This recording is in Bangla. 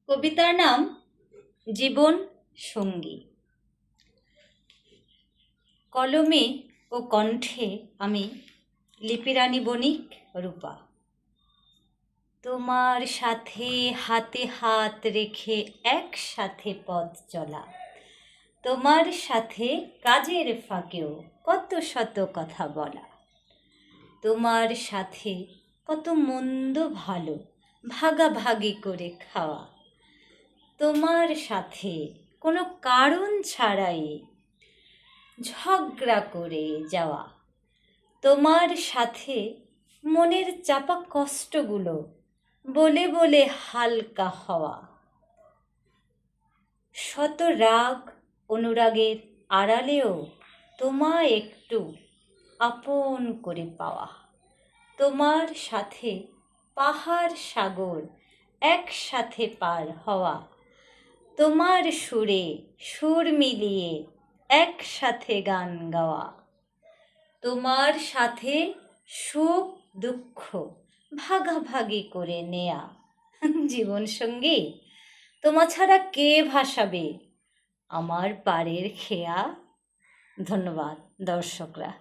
কবিতার নাম জীবন সঙ্গী। কলমে ও কণ্ঠে আমি লিপিরানী বণিক রূপা। তোমার সাথে হাতে হাত রেখে একসাথে পথ চলা, তোমার সাথে কাজের ফাঁকেও কত শত কথা বলা, তোমার সাথে কত মন্দ ভালো ভাগাভাগি করে খাওয়া, তোমার সাথে কোনো কারণ ছাড়াই ঝগড়া করে যাওয়া, তোমার সাথে মনের চাপা কষ্টগুলো বলে বলে হালকা হওয়া, শত রাগ অনুরাগের আড়ালেও তোমায় একটু আপন করে পাওয়া, তোমার সাথে পাহাড় সাগর একসাথে পার হওয়া, তোমার সুরে সুর মিলিয়ে একসাথে গান গাওয়া, তোমার সাথে সুখ দুঃখ ভাগাভাগি করে নেয়া। জীবন সঙ্গী, তোমা ছাড়া কে ভাসাবে আমার পাড়ের খেয়া। ধন্যবাদ দর্শকরা।